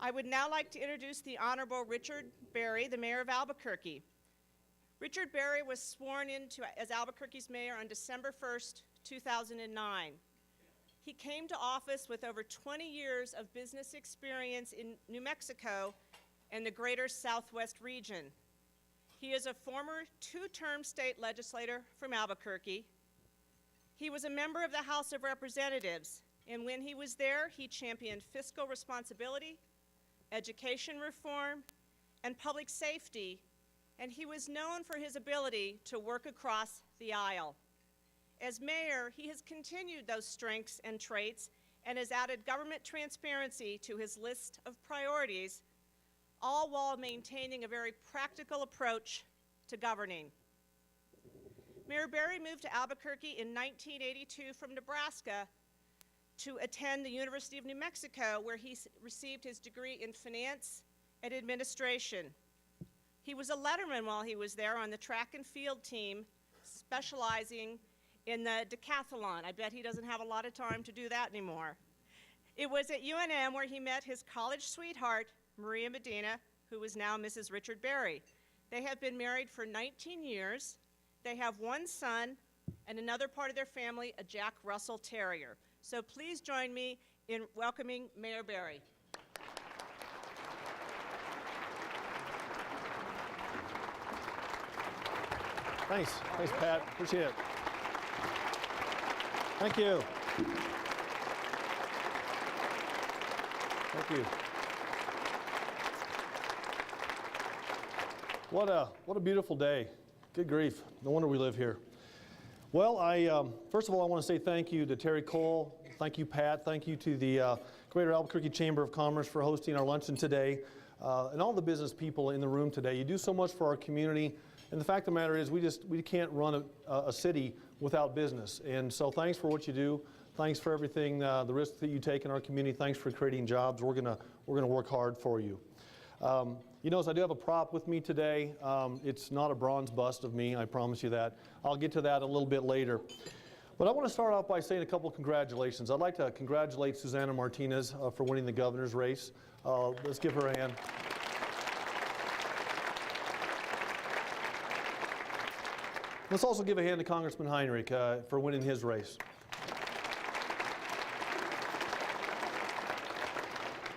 I would now like to introduce the Honorable Richard Berry, the Mayor of Albuquerque. Richard Berry was sworn in as Albuquerque's mayor on December 1st, 2009. He came to office with over 20 years of business experience in New Mexico and the greater Southwest region. He is a former two-term state legislator from Albuquerque. He was a member of the House of Representatives, and when he was there, he championed fiscal responsibility, education reform, and public safety, and he was known for his ability to work across the aisle. As mayor, he has continued those strengths and traits and has added government transparency to his list of priorities, all while maintaining a very practical approach to governing. Mayor Berry moved to Albuquerque in 1982 from Nebraska to attend the University of New Mexico, where he received his degree in finance and administration. He was a letterman while he was there on the track and field team, specializing in the decathlon. I bet he doesn't have a lot of time to do that anymore. It was at UNM where he met his college sweetheart, Maria Medina, who is now Mrs. Richard Berry. They have been married for 19 years. They have one son and another part of their family, a Jack Russell Terrier. So please join me in welcoming Mayor Berry. Thanks. Thanks, Pat. Appreciate it. Thank you. Thank you. What a beautiful day. Good grief. No wonder we live here. Well, first of all, I want to say thank you to Terry Cole. Thank you, Pat. Thank you to the Greater Albuquerque Chamber of Commerce for hosting our luncheon today, and all the business people in the room today. You do so much for our community, and the fact of the matter is we can't run a city without business. And so thanks for what you do. Thanks for everything, the risks that you take in our community. Thanks for creating jobs. We're gonna work hard for you. You notice I do have a prop with me today. It's not a bronze bust of me, I promise you that. I'll get to that a little bit later. But I want to start off by saying a couple of congratulations. I'd like to congratulate Susana Martinez for winning the governor's race. Let's give her a hand. Let's also give a hand to Congressman Heinrich for winning his race.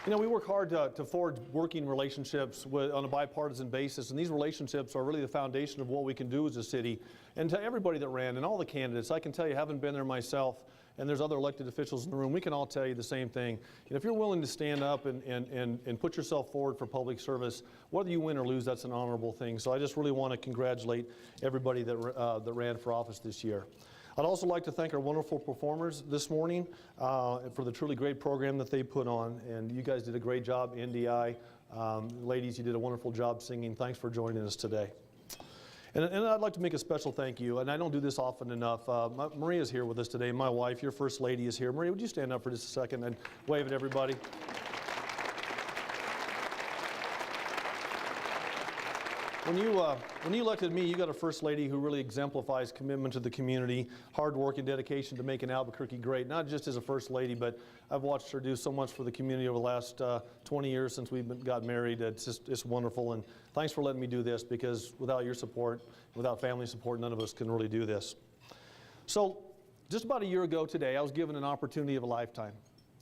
You know, we work hard to forge working relationships on a bipartisan basis, and these relationships are really the foundation of what we can do as a city. And to everybody that ran, and all the candidates, I can tell you, having been there myself, and there's other elected officials in the room, we can all tell you the same thing. And if you're willing to stand up and put yourself forward for public service, whether you win or lose, that's an honorable thing. So I just really want to congratulate everybody that ran for office this year. I'd also like to thank our wonderful performers this morning for the truly great program that they put on, and you guys did a great job, NDI. Ladies, you did a wonderful job singing. Thanks for joining us today. And I'd like to make a special thank you, and I don't do this often enough. Maria's here with us today, my wife, your first lady is here. Maria, would you stand up for just a second and wave at everybody? When you elected me, you got a first lady who really exemplifies commitment to the community, hard work and dedication to making Albuquerque great, not just as a first lady, but I've watched her do so much for the community over the last 20 years since we got married. It's wonderful, and thanks for letting me do this, because without your support, without family support, none of us can really do this. So just about a year ago today, I was given an opportunity of a lifetime.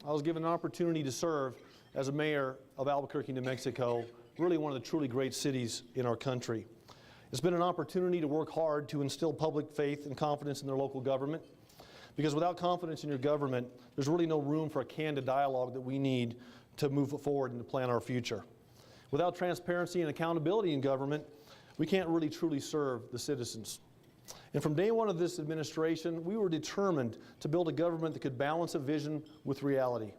I was given an opportunity to serve as a mayor of Albuquerque, New Mexico, really one of the truly great cities in our country. It's been an opportunity to work hard to instill public faith and confidence in their local government, because without confidence in your government, there's really no room for a candid dialogue that we need to move forward and to plan our future. Without transparency and accountability in government, we can't really truly serve the citizens. And from day one of this administration, we were determined to build a government that could balance a vision with reality.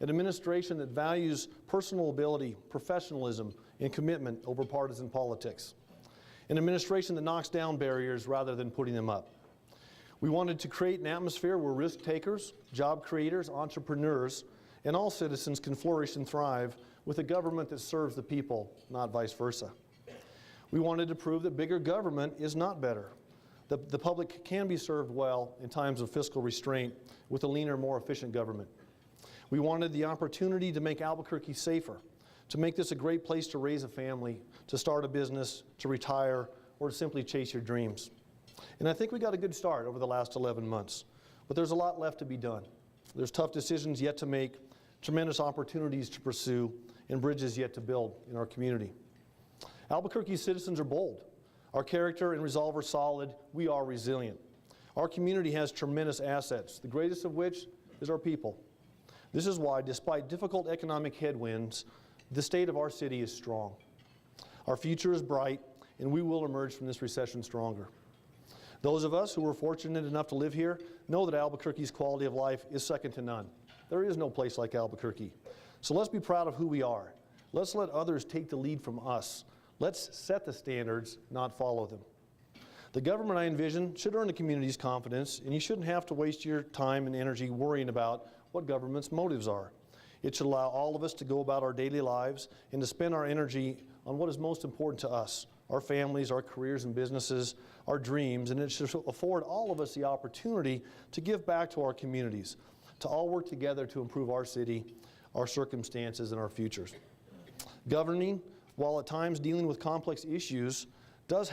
An administration that values personal ability, professionalism, and commitment over partisan politics. An administration that knocks down barriers rather than putting them up. We wanted to create an atmosphere where risk takers, job creators, entrepreneurs, and all citizens can flourish and thrive with a government that serves the people, not vice versa. We wanted to prove that bigger government is not better. The public can be served well in times of fiscal restraint with a leaner, more efficient government. We wanted the opportunity to make Albuquerque safer, to make this a great place to raise a family, to start a business, to retire, or to simply chase your dreams. And I think we got a good start over the last 11 months, but there's a lot left to be done. There's tough decisions yet to make, tremendous opportunities to pursue, and bridges yet to build in our community. Albuquerque's citizens are bold. Our character and resolve are solid. We are resilient. Our community has tremendous assets, the greatest of which is our people. This is why, despite difficult economic headwinds, the state of our city is strong. Our future is bright, and we will emerge from this recession stronger. Those of us who were fortunate enough to live here know that Albuquerque's quality of life is second to none. There is no place like Albuquerque. So let's be proud of who we are. Let's let others take the lead from us. Let's set the standards, not follow them. The government I envision should earn the community's confidence, and you shouldn't have to waste your time and energy worrying about what government's motives are. It should allow all of us to go about our daily lives and to spend our energy on what is most important to us, our families, our careers and businesses, our dreams, and it should afford all of us the opportunity to give back to our communities, to all work together to improve our city, our circumstances, and our futures. Governing, while at times dealing with complex issues, does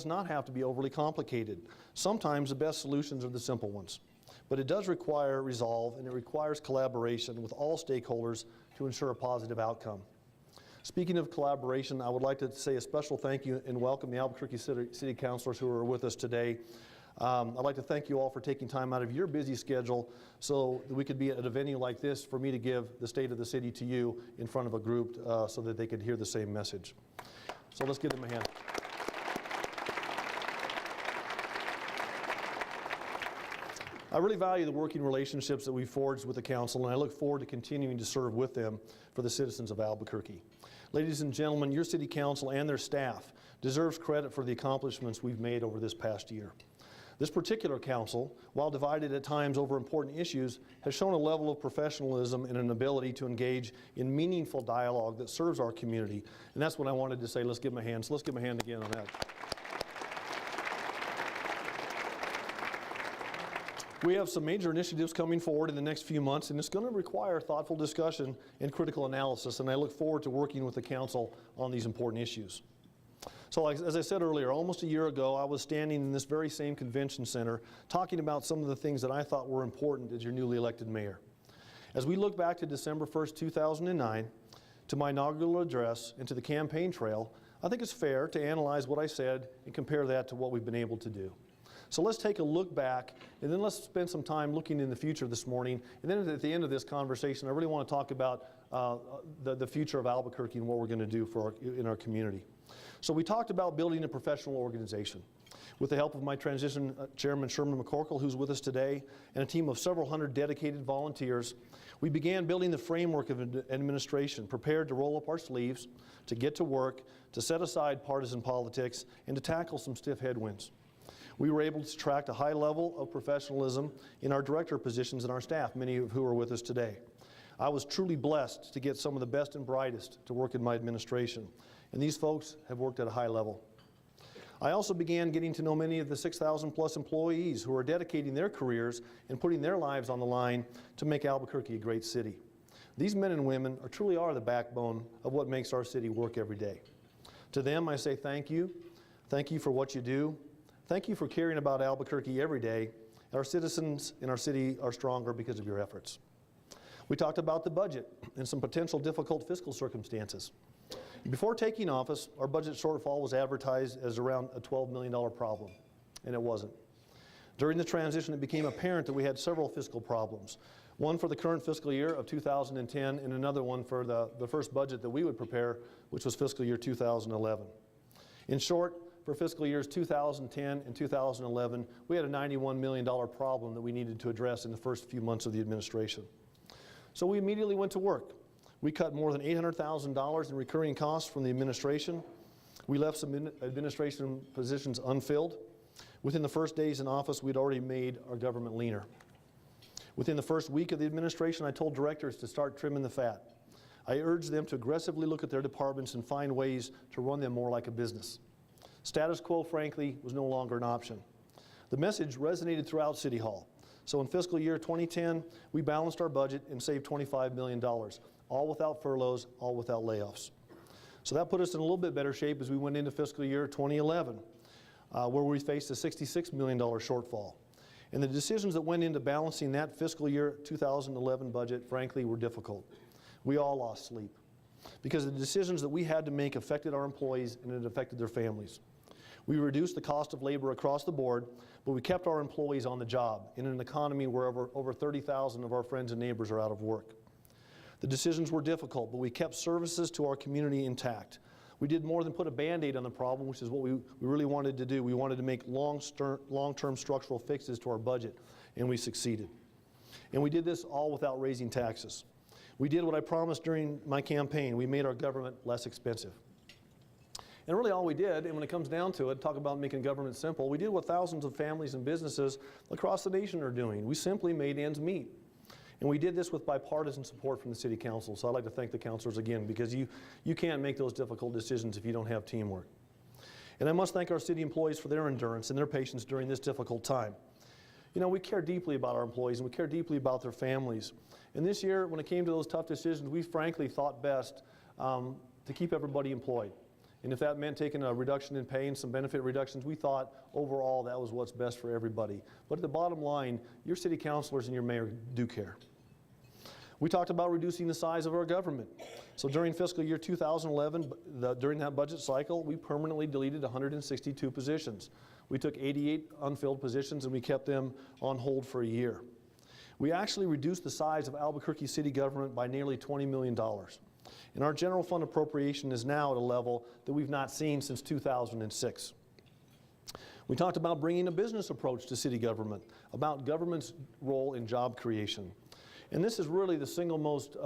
not have to be overly complicated. Sometimes the best solutions are the simple ones. But it does require resolve, and it requires collaboration with all stakeholders to ensure a positive outcome. Speaking of collaboration, I would like to say a special thank you and welcome the Albuquerque City Councilors who are with us today. I'd like to thank you all for taking time out of your busy schedule so that we could be at a venue like this for me to give the state of the city to you in front of a group so that they could hear the same message. So let's give them a hand. I really value the working relationships that we've forged with the council, and I look forward to continuing to serve with them for the citizens of Albuquerque. Ladies and gentlemen, your city council and their staff deserves credit for the accomplishments we've made over this past year. This particular council, while divided at times over important issues, has shown a level of professionalism and an ability to engage in meaningful dialogue that serves our community. And that's what I wanted to say. Let's give them a hand. So let's give them a hand again on that. We have some major initiatives coming forward in the next few months, and it's going to require thoughtful discussion and critical analysis, and I look forward to working with the council on these important issues. So as I said earlier, almost a year ago, I was standing in this very same convention center talking about some of the things that I thought were important as your newly elected mayor. As we look back to December 1st, 2009, to my inaugural address and to the campaign trail, I think it's fair to analyze what I said and compare that to what we've been able to do. So let's take a look back, and then let's spend some time looking in the future this morning. And then at the end of this conversation, I really want to talk about the future of Albuquerque and what we're going to do in our community. So we talked about building a professional organization. With the help of my transition chairman, Sherman McCorkle, who's with us today, and a team of several hundred dedicated volunteers, we began building the framework of administration, prepared to roll up our sleeves, to get to work, to set aside partisan politics, and to tackle some stiff headwinds. We were able to attract a high level of professionalism in our director positions and our staff, many of who are with us today. I was truly blessed to get some of the best and brightest to work in my administration, and these folks have worked at a high level. I also began getting to know many of the 6,000 plus employees who are dedicating their careers and putting their lives on the line to make Albuquerque a great city. These men and women truly are the backbone of what makes our city work every day. To them, I say thank you. Thank you for what you do. Thank you for caring about Albuquerque every day. Our citizens in our city are stronger because of your efforts. We talked about the budget and some potential difficult fiscal circumstances. Before taking office, our budget shortfall was advertised as around a $12 million problem, and it wasn't. During the transition, it became apparent that we had several fiscal problems. One for the current fiscal year of 2010, and another one for the first budget that we would prepare, which was fiscal year 2011. In short, for fiscal years 2010 and 2011, we had a $91 million problem that we needed to address in the first few months of the administration. So we immediately went to work. We cut more than $800,000 in recurring costs from the administration. We left some administration positions unfilled. Within the first days in office, we'd already made our government leaner. Within the first week of the administration, I told directors to start trimming the fat. I urged them to aggressively look at their departments and find ways to run them more like a business. Status quo, frankly, was no longer an option. The message resonated throughout City Hall. So in fiscal year 2010, we balanced our budget and saved $25 million. all without furloughs, all without layoffs. So that put us in a little bit better shape as we went into fiscal year 2011, where we faced a $66 million shortfall. And the decisions that went into balancing that fiscal year 2011 budget, frankly, were difficult. We all lost sleep because the decisions that we had to make affected our employees and it affected their families. We reduced the cost of labor across the board, but we kept our employees on the job in an economy where over 30,000 of our friends and neighbors are out of work. The decisions were difficult, but we kept services to our community intact. We did more than put a Band-Aid on the problem, which is what we really wanted to do. We wanted to make long-term structural fixes to our budget, and we succeeded. And we did this all without raising taxes. We did what I promised during my campaign. We made our government less expensive. And really all we did, and when it comes down to it, talk about making government simple, we did what thousands of families and businesses across the nation are doing. We simply made ends meet. And we did this with bipartisan support from the City Council. So I'd like to thank the councilors again, because you can't make those difficult decisions if you don't have teamwork. And I must thank our city employees for their endurance and their patience during this difficult time. You know, we care deeply about our employees and we care deeply about their families. And this year, when it came to those tough decisions, we frankly thought best to keep everybody employed. And if that meant taking a reduction in pay and some benefit reductions, we thought overall that was what's best for everybody. But at the bottom line, your city councilors and your mayor do care. We talked about reducing the size of our government. So during fiscal year 2011, during that budget cycle, we permanently deleted 162 positions. We took 88 unfilled positions and we kept them on hold for a year. We actually reduced the size of Albuquerque city government by nearly $20 million. And our general fund appropriation is now at a level that we've not seen since 2006. We talked about bringing a business approach to city government, about government's role in job creation. And this is really the single most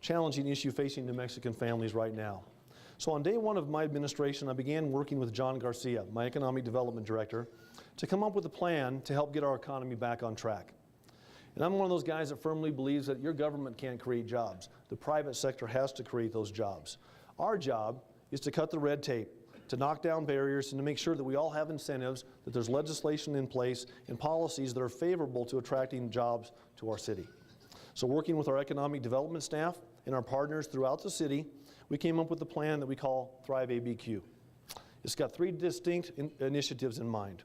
challenging issue facing New Mexican families right now. So on day one of my administration, I began working with John Garcia, my economic development director, to come up with a plan to help get our economy back on track. And I'm one of those guys that firmly believes that your government can't create jobs. The private sector has to create those jobs. Our job is to cut the red tape, to knock down barriers, and to make sure that we all have incentives, that there's legislation in place and policies that are favorable to attracting jobs to our city. So working with our economic development staff and our partners throughout the city, we came up with a plan that we call Thrive ABQ. It's got three distinct initiatives in mind.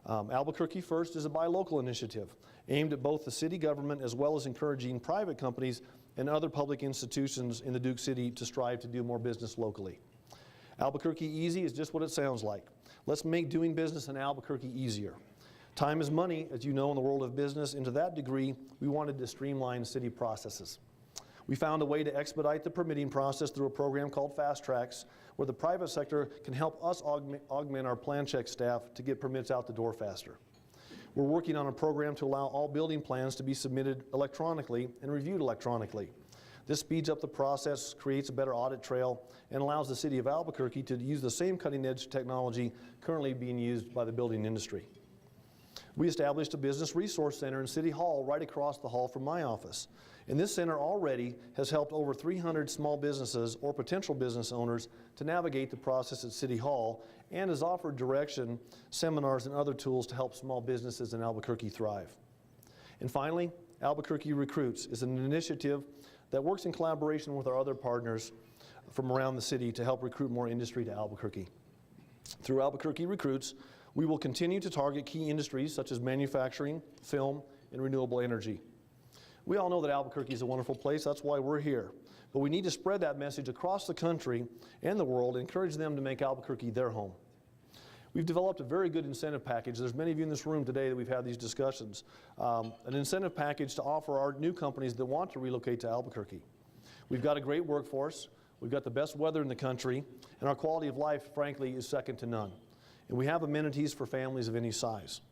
Albuquerque First is a buy local initiative aimed at both the city government as well as encouraging private companies and other public institutions in the Duke City to strive to do more business locally. Albuquerque Easy is just what it sounds like. Let's make doing business in Albuquerque easier. Time is money, as you know, in the world of business, and to that degree, we wanted to streamline city processes. We found a way to expedite the permitting process through a program called Fast Tracks, where the private sector can help us augment our plan check staff to get permits out the door faster. We're working on a program to allow all building plans to be submitted electronically and reviewed electronically. This speeds up the process, creates a better audit trail, and allows the city of Albuquerque to use the same cutting-edge technology currently being used by the building industry. We established a business resource center in City Hall right across the hall from my office. And this center already has helped over 300 small businesses or potential business owners to navigate the process at City Hall and has offered direction, seminars, and other tools to help small businesses in Albuquerque thrive. And finally, Albuquerque Recruits is an initiative that works in collaboration with our other partners from around the city to help recruit more industry to Albuquerque. Through Albuquerque Recruits, we will continue to target key industries such as manufacturing, film, and renewable energy. We all know that Albuquerque is a wonderful place, that's why we're here. But we need to spread that message across the country and the world, and encourage them to make Albuquerque their home. We've developed a very good incentive package. There's many of you in this room today that we've had these discussions. An incentive package to offer our new companies that want to relocate to Albuquerque. We've got a great workforce, we've got the best weather in the country, and our quality of life, frankly, is second to none. And we have amenities for families of any size.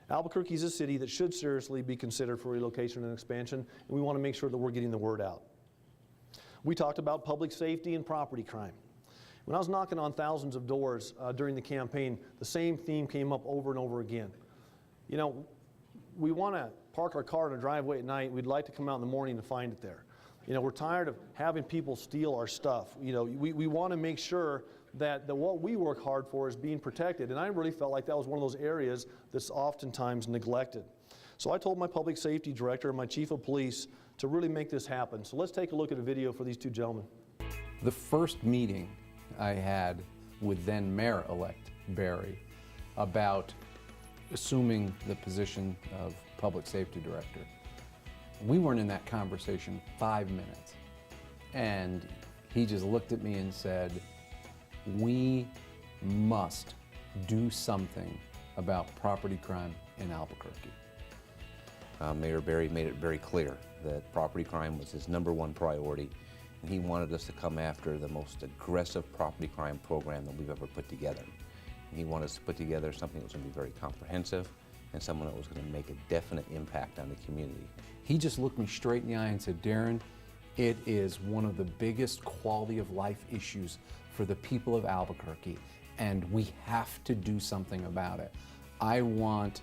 Albuquerque is a city that should seriously be considered for relocation and expansion, and we want to make sure that we're getting the word out. We talked about public safety and property crime. When I was knocking on thousands of doors during the campaign, the same theme came up over and over again. You know, we want to park our car in a driveway at night. We'd like to come out in the morning and find it there. You know, we're tired of having people steal our stuff. You know, we want to make sure that what we work hard for is being protected. And I really felt like that was one of those areas that's oftentimes neglected. So I told my public safety director and my chief of police to really make this happen. So let's take a look at a video for these two gentlemen. The first meeting I had with then Mayor-elect Barry about assuming the position of Public Safety Director, we weren't in that conversation 5 minutes. And he just looked at me and said, we must do something about property crime in Albuquerque. Mayor Barry made it very clear that property crime was his #1 priority, and he wanted us to come after the most aggressive property crime program that we've ever put together. And he wanted us to put together something that was going to be very comprehensive and someone that was going to make a definite impact on the community. He just looked me straight in the eye and said, Darren, it is one of the biggest quality of life issues for the people of Albuquerque, and we have to do something about it. I want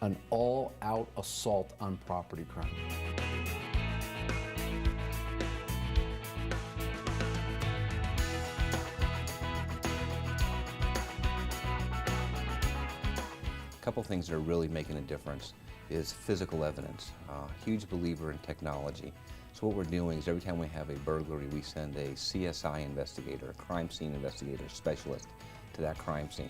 an all-out assault on property crime. A couple things that are really making a difference is physical evidence. Huge believer in technology. So what we're doing is every time we have a burglary, we send a CSI investigator, a crime scene investigator specialist to that crime scene.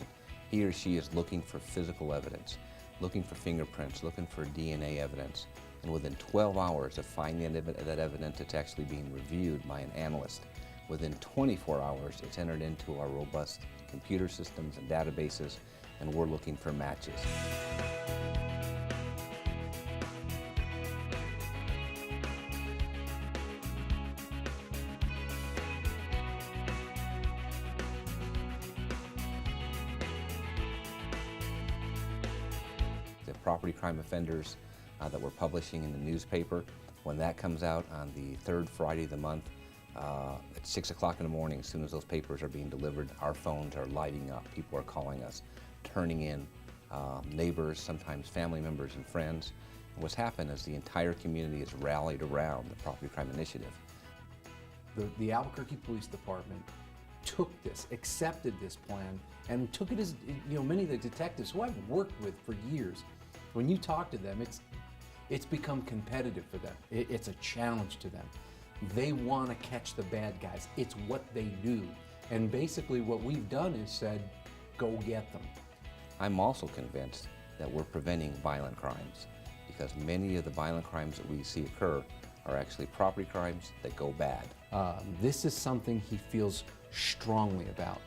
He or she is looking for physical evidence, looking for fingerprints, looking for DNA evidence. And within 12 hours of finding that evidence, it's actually being reviewed by an analyst. Within 24 hours, it's entered into our robust computer systems and databases, and we're looking for matches. The property crime offenders that we're publishing in the newspaper, when that comes out on the 3rd Friday of the month, at 6 o'clock in the morning, as soon as those papers are being delivered, our phones are lighting up. People are calling us, turning in, neighbors, sometimes family members and friends. And what's happened is the entire community has rallied around the Property Crime Initiative. The Albuquerque Police Department took this, accepted this plan, and took it as, many of the detectives who I've worked with for years, when you talk to them, it's become competitive for them. It's a challenge to them. They want to catch the bad guys. It's what they do. And basically what we've done is said, go get them. I'm also convinced that we're preventing violent crimes, because many of the violent crimes that we see occur are actually property crimes that go bad. This is something he feels strongly about.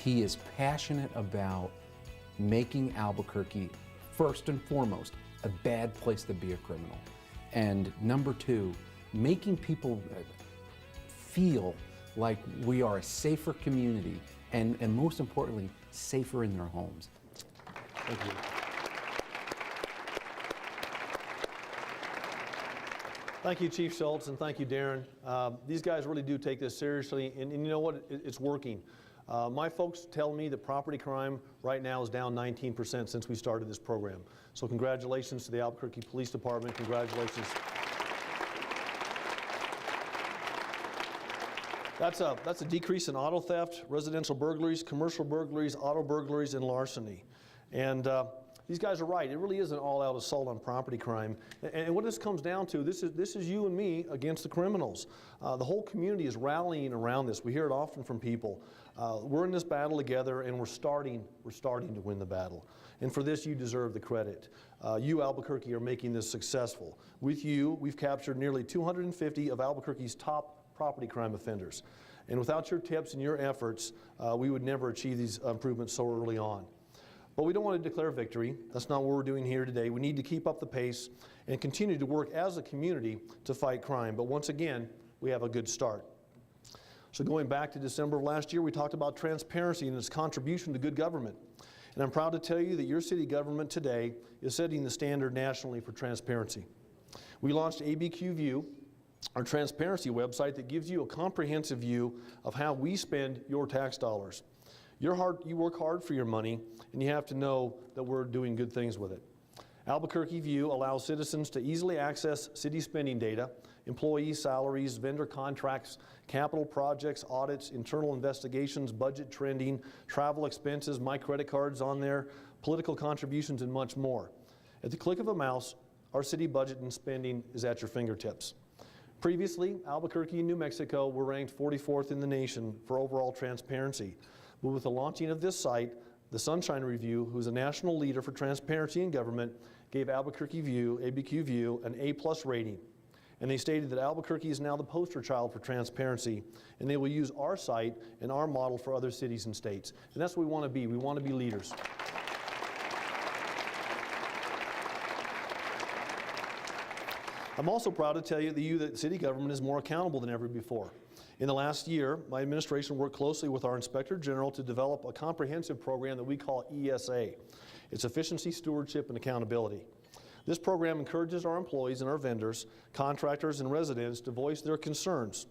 He is passionate about making Albuquerque, first and foremost, a bad place to be a criminal. And number 2, making people feel like we are a safer community, and most importantly, safer in their homes. Thank you. Thank you, Chief Schultz, and thank you, Darren. These guys really do take this seriously, and you know what? It's working. My folks tell me that property crime right now is down 19% since we started this program. So congratulations to the Albuquerque Police Department. Congratulations. That's a decrease in auto theft, residential burglaries, commercial burglaries, auto burglaries, and larceny. And these guys are right. It really is an all-out assault on property crime. And what this comes down to, this is you and me against the criminals. The whole community is rallying around this. We hear it often from people. We're in this battle together, and we're starting to win the battle. And for this, you deserve the credit. You, Albuquerque, are making this successful. With you, we've captured nearly 250 of Albuquerque's top property crime offenders. And without your tips and your efforts, we would never achieve these improvements so early on. But we don't want to declare victory. That's not what we're doing here today. We need to keep up the pace and continue to work as a community to fight crime. But once again, we have a good start. So going back to December of last year, we talked about transparency and its contribution to good government. And I'm proud to tell you that your city government today is setting the standard nationally for transparency. We launched ABQ View, our transparency website that gives you a comprehensive view of how we spend your tax dollars. You work hard for your money, and you have to know that we're doing good things with it. Albuquerque View allows citizens to easily access city spending data, employee salaries, vendor contracts, capital projects, audits, internal investigations, budget trending, travel expenses, my credit cards on there, political contributions, and much more. At the click of a mouse, our city budget and spending is at your fingertips. Previously, Albuquerque and New Mexico were ranked 44th in the nation for overall transparency. But with the launching of this site, the Sunshine Review, who's a national leader for transparency in government, gave Albuquerque View, ABQ View, an A+ rating. And they stated that Albuquerque is now the poster child for transparency, and they will use our site and our model for other cities and states. And that's what we want to be. We want to be leaders. I'm also proud to tell you that city government is more accountable than ever before. In the last year, my administration worked closely with our Inspector General to develop a comprehensive program that we call ESA. It's Efficiency, Stewardship, and Accountability. This program encourages our employees and our vendors, contractors, and residents to voice their concerns.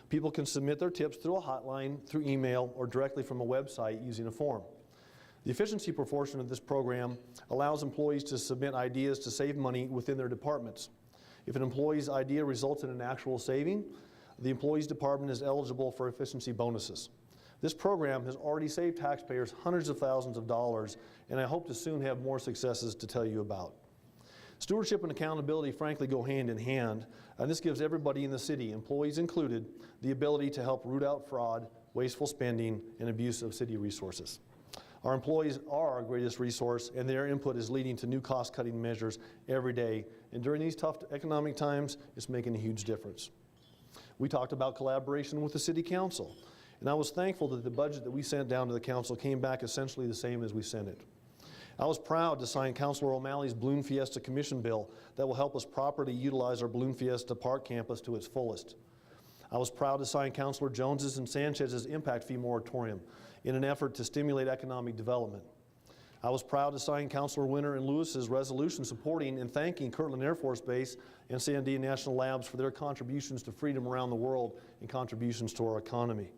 People can submit their tips through a hotline, through email, or directly from a website using a form. The efficiency portion of this program allows employees to submit ideas to save money within their departments. If an employee's idea results in an actual saving, the employee's department is eligible for efficiency bonuses. This program has already saved taxpayers hundreds of thousands of dollars, and I hope to soon have more successes to tell you about. Stewardship and accountability frankly go hand in hand, and this gives everybody in the city, employees included, the ability to help root out fraud, wasteful spending, and abuse of city resources. Our employees are our greatest resource, and their input is leading to new cost-cutting measures every day. And during these tough economic times, it's making a huge difference. We talked about collaboration with the City Council, and I was thankful that the budget that we sent down to the Council came back essentially the same as we sent it. I was proud to sign Councilor O'Malley's Balloon Fiesta Commission bill that will help us properly utilize our Balloon Fiesta Park campus to its fullest. I was proud to sign Councilor Jones's and Sanchez's impact fee moratorium in an effort to stimulate economic development. I was proud to sign Councilor Winter and Lewis's resolution supporting and thanking Kirtland Air Force Base and Sandia National Labs for their contributions to freedom around the world and contributions to our economy.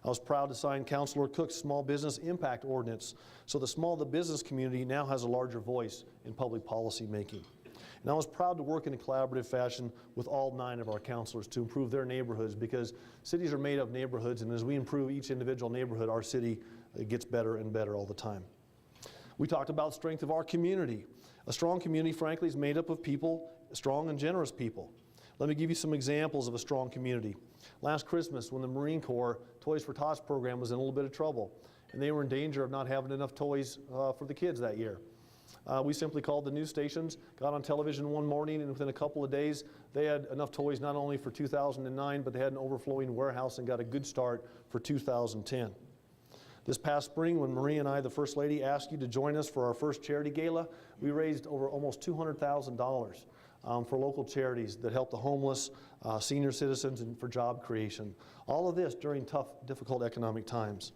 I was proud to sign Councilor Cook's Small Business Impact Ordinance so the business community now has a larger voice in public policy making. And I was proud to work in a collaborative fashion with all 9 of our councilors to improve their neighborhoods, because cities are made of neighborhoods, and as we improve each individual neighborhood, our city gets better and better all the time. We talked about strength of our community. A strong community, frankly, is made up of people, strong and generous people. Let me give you some examples of a strong community. Last Christmas, when the Marine Corps Toys for Tots program was in a little bit of trouble, and they were in danger of not having enough toys for the kids that year. We simply called the news stations, got on television one morning, and within a couple of days, they had enough toys not only for 2009, but they had an overflowing warehouse and got a good start for 2010. This past spring, when Marie and I, the First Lady, asked you to join us for our first charity gala, we raised over almost $200,000 for local charities that help the homeless, senior citizens, and for job creation. All of this during tough, difficult economic times.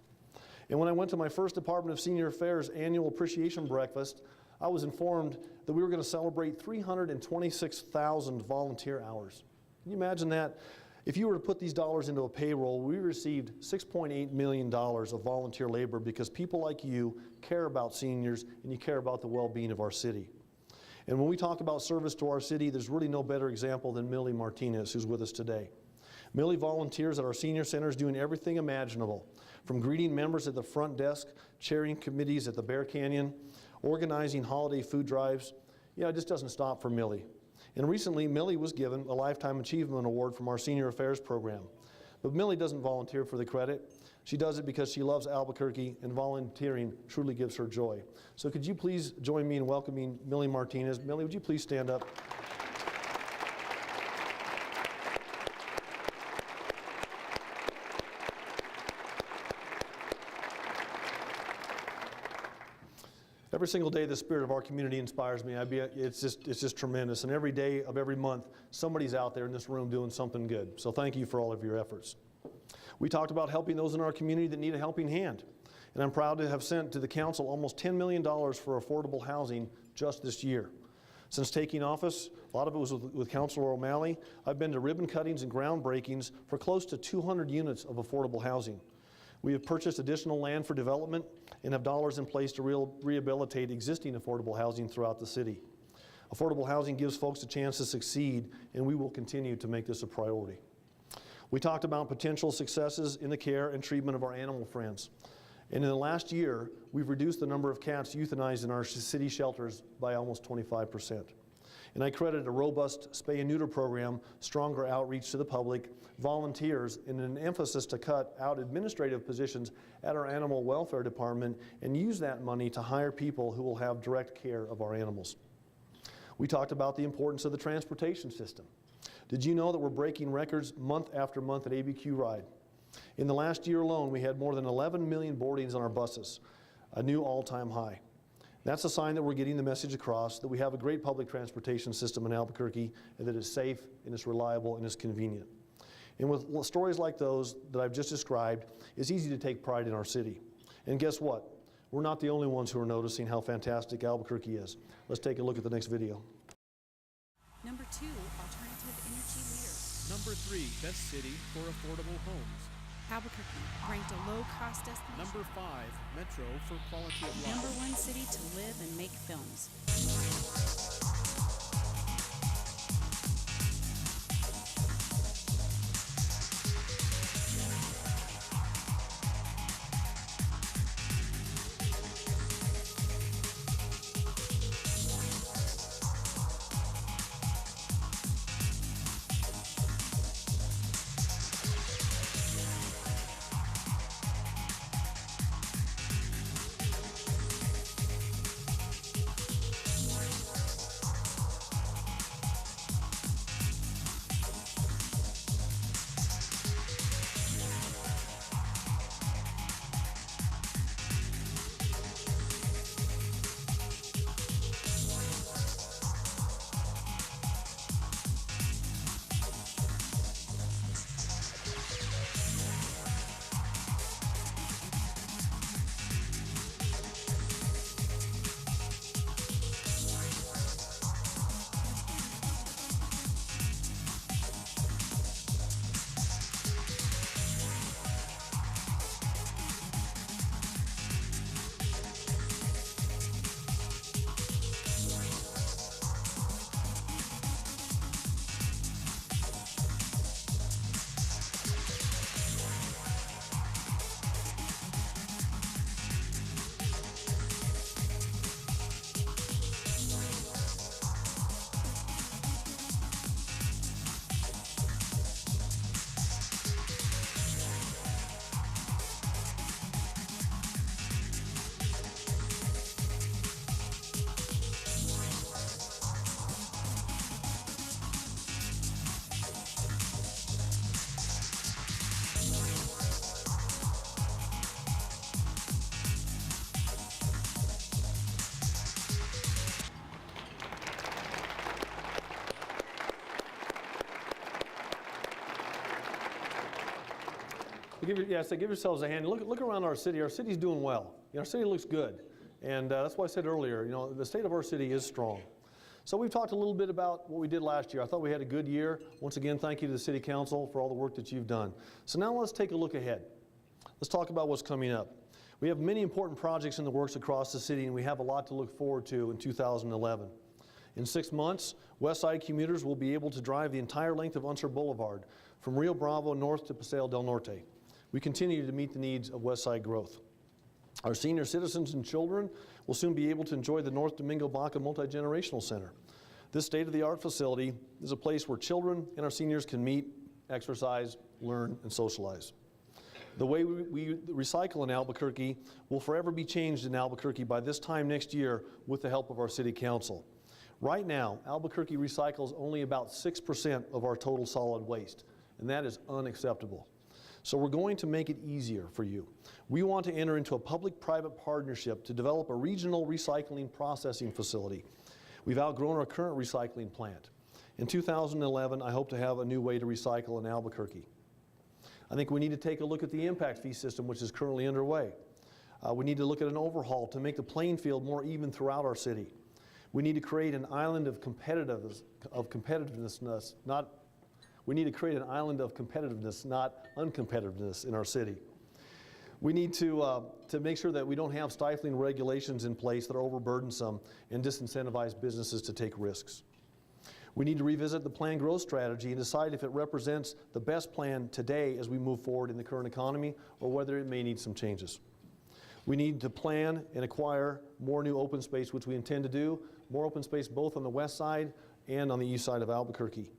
And when I went to my first Department of Senior Affairs annual appreciation breakfast, I was informed that we were going to celebrate 326,000 volunteer hours. Can you imagine that? If you were to put these dollars into a payroll, we received $6.8 million of volunteer labor because people like you care about seniors and you care about the well-being of our city. And when we talk about service to our city, there's really no better example than Millie Martinez, who's with us today. Millie volunteers at our senior centers doing everything imaginable, from greeting members at the front desk, chairing committees at the Bear Canyon, organizing holiday food drives. Yeah, it just doesn't stop for Millie. And recently, Millie was given a Lifetime Achievement Award from our Senior Affairs program. But Millie doesn't volunteer for the credit. She does it because she loves Albuquerque, and volunteering truly gives her joy. So could you please join me in welcoming Millie Martinez. Millie, would you please stand up? Every single day, the spirit of our community inspires me. It's just tremendous. And every day of every month, somebody's out there in this room doing something good. So thank you for all of your efforts. We talked about helping those in our community that need a helping hand. And I'm proud to have sent to the council almost $10 million for affordable housing just this year. Since taking office, a lot of it was with Councilor O'Malley, I've been to ribbon cuttings and groundbreakings for close to 200 units of affordable housing. We have purchased additional land for development and have dollars in place to rehabilitate existing affordable housing throughout the city. Affordable housing gives folks a chance to succeed, and we will continue to make this a priority. We talked about potential successes in the care and treatment of our animal friends. And in the last year, we've reduced the number of cats euthanized in our city shelters by almost 25%. And I credit a robust spay and neuter program, stronger outreach to the public, volunteers, and an emphasis to cut out administrative positions at our animal welfare department and use that money to hire people who will have direct care of our animals. We talked about the importance of the transportation system. Did you know that we're breaking records month after month at ABQ Ride? In the last year alone, we had more than 11 million boardings on our buses, a new all-time high. That's a sign that we're getting the message across that we have a great public transportation system in Albuquerque and that it's safe and it's reliable and it's convenient. And with stories like those that I've just described, it's easy to take pride in our city. And guess what? We're not the only ones who are noticing how fantastic Albuquerque is. Let's take a look at the next video. Number 2, alternative energy leader. Number 3, best city for affordable homes. Albuquerque, ranked a low-cost destination. Number 5, metro for quality of life. Number 1 city to live and make films. Give yourselves a hand. Look around our city. Our city's doing well. Our city looks good. And that's why I said earlier, the state of our city is strong. So we've talked a little bit about what we did last year. I thought we had a good year. Once again, thank you to the City Council for all the work that you've done. So now let's take a look ahead. Let's talk about what's coming up. We have many important projects in the works across the city, and we have a lot to look forward to in 2011. In 6 months, West Side commuters will be able to drive the entire length of Unser Boulevard from Rio Bravo north to Paseo del Norte. We continue to meet the needs of West Side growth. Our senior citizens and children will soon be able to enjoy the North Domingo Baca Multi-Generational Center. This state-of-the-art facility is a place where children and our seniors can meet, exercise, learn, and socialize. The way we recycle in Albuquerque will forever be changed in Albuquerque by this time next year with the help of our City Council. Right now, Albuquerque recycles only about 6% of our total solid waste, and that is unacceptable. So we're going to make it easier for you. We want to enter into a public-private partnership to develop a regional recycling processing facility. We've outgrown our current recycling plant. In 2011, I hope to have a new way to recycle in Albuquerque. I think we need to take a look at the impact fee system, which is currently underway. We need to look at an overhaul to make the playing field more even throughout our city. We need to create an island of competitiveness, not uncompetitiveness in our city. We need to make sure that we don't have stifling regulations in place that are overburdensome and disincentivize businesses to take risks. We need to revisit the planned growth strategy and decide if it represents the best plan today as we move forward in the current economy or whether it may need some changes. We need to plan and acquire more new open space, which we intend to do, more open space both on the west side and on the east side of Albuquerque.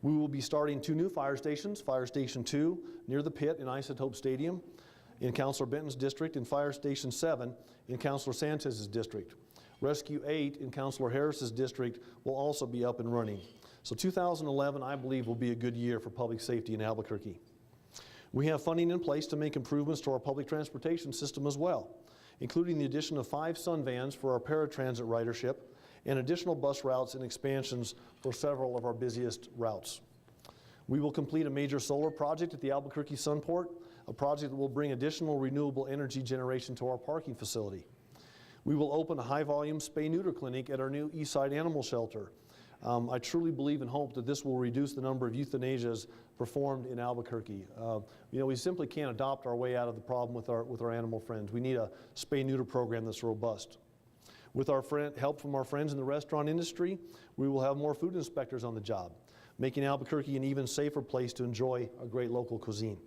We will be starting 2 new fire stations, Fire Station 2 near the pit in Isotope Stadium in Councilor Benton's district, and Fire Station 7 in Councilor Sanchez's district. Rescue 8 in Councilor Harris's district will also be up and running. So 2011, I believe, will be a good year for public safety in Albuquerque. We have funding in place to make improvements to our public transportation system as well, including the addition of 5 Sun Vans for our paratransit ridership and additional bus routes and expansions for several of our busiest routes. We will complete a major solar project at the Albuquerque Sunport, a project that will bring additional renewable energy generation to our parking facility. We will open a high-volume spay-neuter clinic at our new Eastside Animal Shelter. I truly believe and hope that this will reduce the number of euthanasias performed in Albuquerque. You know, we simply can't adopt our way out of the problem with our animal friends. We need a spay-neuter program that's robust. With our help from our friends in the restaurant industry, we will have more food inspectors on the job, making Albuquerque an even safer place to enjoy a great local cuisine.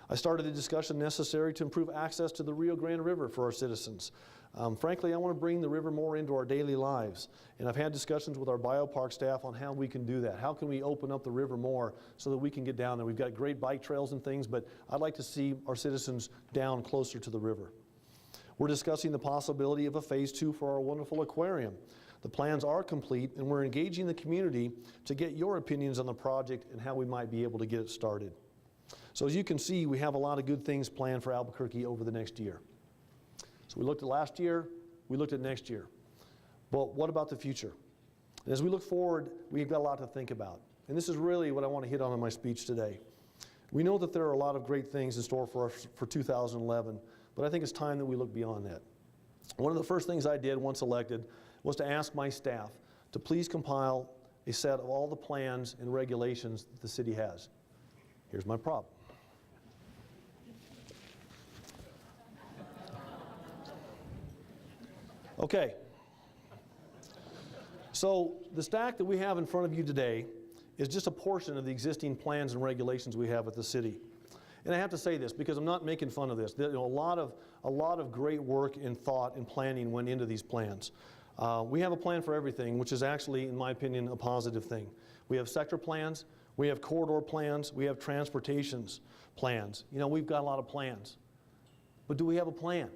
I started a discussion necessary to improve access to the Rio Grande River for our citizens. Frankly, I want to bring the river more into our daily lives, and I've had discussions with our biopark staff on how we can do that. How can we open up the river more so that we can get down there? We've got great bike trails and things, but I'd like to see our citizens down closer to the river. We're discussing the possibility of a phase 2 for our wonderful aquarium. The plans are complete, and we're engaging the community to get your opinions on the project and how we might be able to get it started. So as you can see, we have a lot of good things planned for Albuquerque over the next year. So we looked at last year, we looked at next year. But what about the future? And as we look forward, we've got a lot to think about. And this is really what I want to hit on in my speech today. We know that there are a lot of great things in store for us for 2011, but I think it's time that we look beyond that. One of the first things I did once elected was to ask my staff to please compile a set of all the plans and regulations that the city has. Here's my problem. Okay. So the stack that we have in front of you today is just a portion of the existing plans and regulations we have at the city. And I have to say this because I'm not making fun of this. A lot of great work and thought and planning went into these plans. We have a plan for everything, which is actually, in my opinion, a positive thing. We have sector plans, we have corridor plans, we have transportations plans. You know, we've got a lot of plans. But do we have a plan?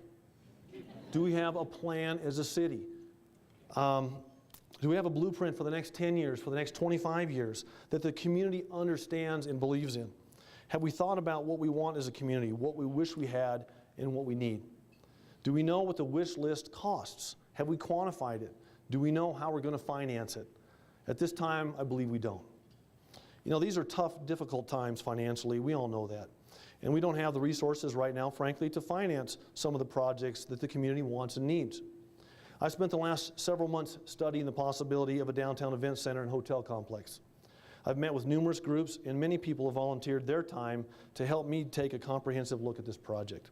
Do we have a plan as a city? Do we have a blueprint for the next 10 years, for the next 25 years, that the community understands and believes in? Have we thought about what we want as a community, what we wish we had, and what we need? Do we know what the wish list costs? Have we quantified it? Do we know how we're going to finance it? At this time, I believe we don't. You know, these are tough, difficult times financially. We all know that. And we don't have the resources right now, frankly, to finance some of the projects that the community wants and needs. I spent the last several months studying the possibility of a downtown event center and hotel complex. I've met with numerous groups, and many people have volunteered their time to help me take a comprehensive look at this project.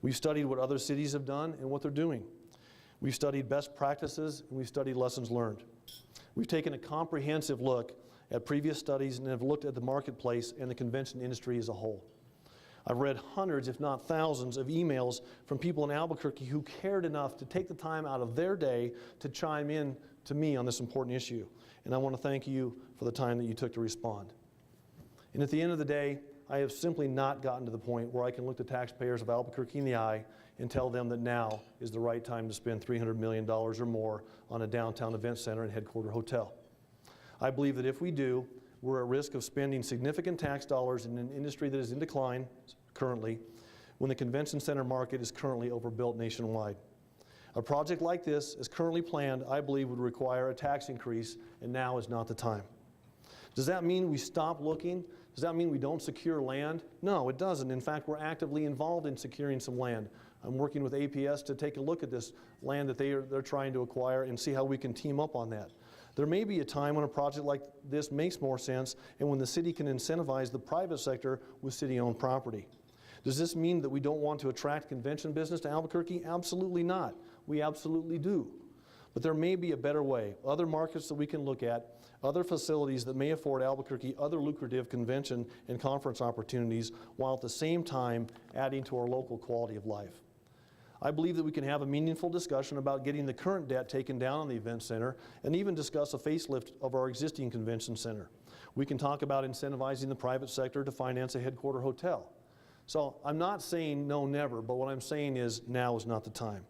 We've studied what other cities have done and what they're doing. We've studied best practices, and we've studied lessons learned. We've taken a comprehensive look at previous studies and have looked at the marketplace and the convention industry as a whole. I've read hundreds, if not thousands, of emails from people in Albuquerque who cared enough to take the time out of their day to chime in to me on this important issue. And I want to thank you for the time that you took to respond. And at the end of the day, I have simply not gotten to the point where I can look the taxpayers of Albuquerque in the eye and tell them that now is the right time to spend $300 million or more on a downtown event center and headquarter hotel. I believe that if we do, we're at risk of spending significant tax dollars in an industry that is in decline currently, when the convention center market is currently overbuilt nationwide. A project like this, as currently planned, I believe would require a tax increase, and now is not the time. Does that mean we stop looking? Does that mean we don't secure land? No, it doesn't. In fact, we're actively involved in securing some land. I'm working with APS to take a look at this land that they're trying to acquire and see how we can team up on that. There may be a time when a project like this makes more sense and when the city can incentivize the private sector with city-owned property. Does this mean that we don't want to attract convention business to Albuquerque? Absolutely not. We absolutely do. But there may be a better way, other markets that we can look at, other facilities that may afford Albuquerque other lucrative convention and conference opportunities while at the same time adding to our local quality of life. I believe that we can have a meaningful discussion about getting the current debt taken down on the event center and even discuss a facelift of our existing convention center. We can talk about incentivizing the private sector to finance a headquarter hotel. So I'm not saying no, never, but what I'm saying is now is not the time.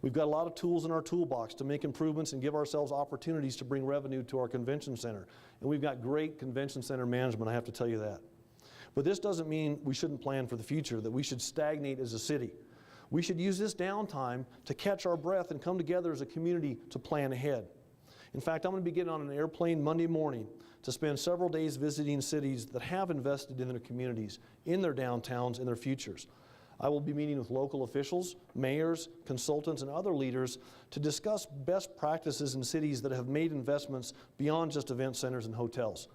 We've got a lot of tools in our toolbox to make improvements and give ourselves opportunities to bring revenue to our convention center. And we've got great convention center management, I have to tell you that. But this doesn't mean we shouldn't plan for the future, that we should stagnate as a city. We should use this downtime to catch our breath and come together as a community to plan ahead. In fact, I'm going to be getting on an airplane Monday morning to spend several days visiting cities that have invested in their communities, in their downtowns, in their futures. I will be meeting with local officials, mayors, consultants, and other leaders to discuss best practices in cities that have made investments beyond just event centers and hotels.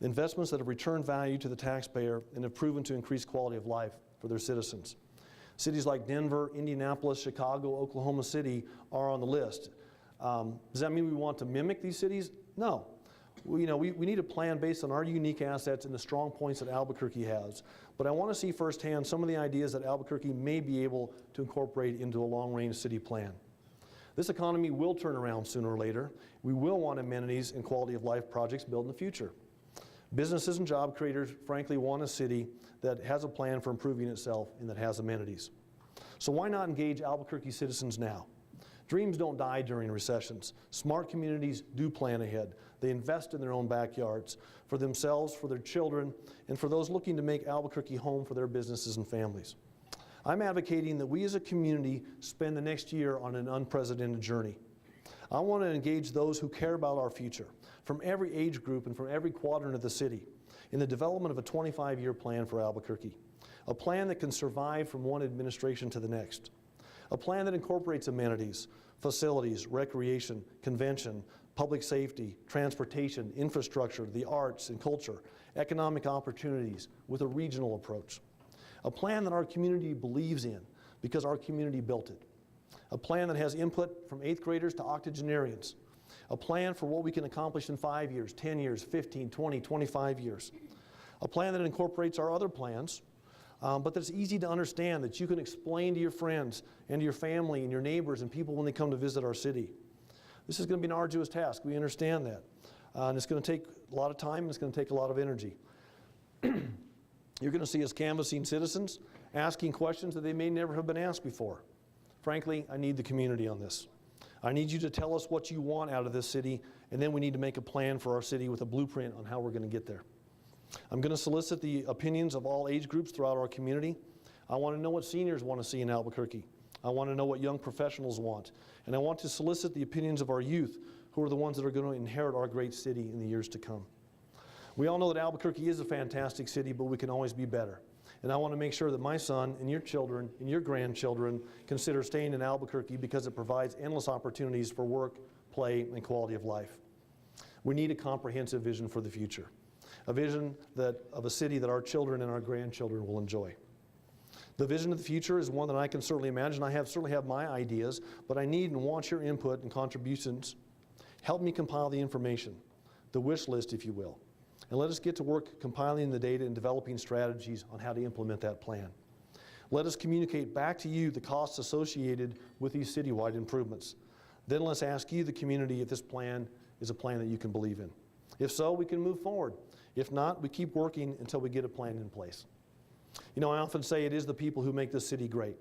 Investments that have returned value to the taxpayer and have proven to increase quality of life for their citizens. Cities like Denver, Indianapolis, Chicago, Oklahoma City are on the list. Does that mean we want to mimic these cities? No. We need a plan based on our unique assets and the strong points that Albuquerque has. But I want to see firsthand some of the ideas that Albuquerque may be able to incorporate into a long-range city plan. This economy will turn around sooner or later. We will want amenities and quality of life projects built in the future. Businesses and job creators, frankly, want a city that has a plan for improving itself and that has amenities. So why not engage Albuquerque citizens now? Dreams don't die during recessions. Smart communities do plan ahead. They invest in their own backyards for themselves, for their children, and for those looking to make Albuquerque home for their businesses and families. I'm advocating that we as a community spend the next year on an unprecedented journey. I want to engage those who care about our future, from every age group and from every quadrant of the city, in the development of a 25-year plan for Albuquerque, a plan that can survive from one administration to the next, a plan that incorporates amenities, facilities, recreation, convention, public safety, transportation, infrastructure, the arts and culture, economic opportunities with a regional approach. A plan that our community believes in because our community built it. A plan that has input from 8th graders to octogenarians. A plan for what we can accomplish in 5 years, 10 years, 15, 20, 25 years. A plan that incorporates our other plans, but that's easy to understand, that you can explain to your friends and to your family and your neighbors and people when they come to visit our city. This is going to be an arduous task. We understand that. And it's going to take a lot of time and it's going to take a lot of energy. You're going to see us canvassing citizens, asking questions that they may never have been asked before. Frankly, I need the community on this. I need you to tell us what you want out of this city, and then we need to make a plan for our city with a blueprint on how we're going to get there. I'm going to solicit the opinions of all age groups throughout our community. I want to know what seniors want to see in Albuquerque. I want to know what young professionals want. And I want to solicit the opinions of our youth, who are the ones that are going to inherit our great city in the years to come. We all know that Albuquerque is a fantastic city, but we can always be better. And I want to make sure that my son and your children and your grandchildren consider staying in Albuquerque because it provides endless opportunities for work, play, and quality of life. We need a comprehensive vision for the future, a vision of a city that our children and our grandchildren will enjoy. The vision of the future is one that I can certainly imagine. I certainly have my ideas, but I need and want your input and contributions. Help me compile the information, the wish list, if you will. And let us get to work compiling the data and developing strategies on how to implement that plan. Let us communicate back to you the costs associated with these citywide improvements. Then let's ask you, the community, if this plan is a plan that you can believe in. If so, we can move forward. If not, we keep working until we get a plan in place. You know, I often say it is the people who make this city great.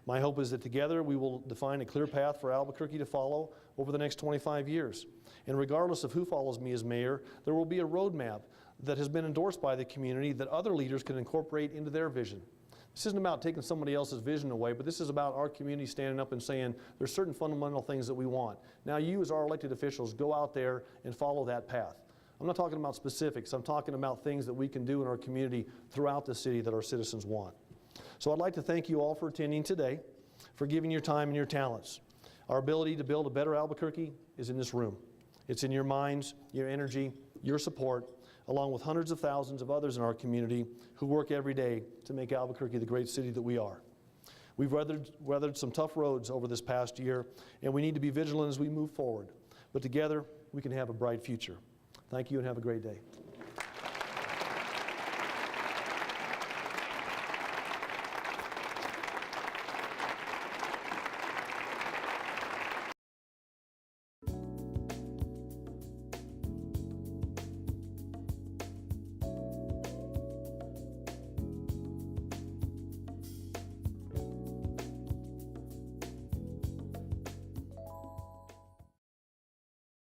My hope is that together we will define a clear path for Albuquerque to follow over the next 25 years. And regardless of who follows me as mayor, there will be a roadmap that has been endorsed by the community that other leaders can incorporate into their vision. This isn't about taking somebody else's vision away, but this is about our community standing up and saying there's certain fundamental things that we want. Now you as our elected officials go out there and follow that path. I'm not talking about specifics. I'm talking about things that we can do in our community throughout the city that our citizens want. So I'd like to thank you all for attending today, for giving your time and your talents. Our ability to build a better Albuquerque is in this room. It's in your minds, your energy, your support, along with hundreds of thousands of others in our community who work every day to make Albuquerque the great city that we are. We've weathered some tough roads over this past year, and we need to be vigilant as we move forward. But together, we can have a bright future. Thank you and have a great day.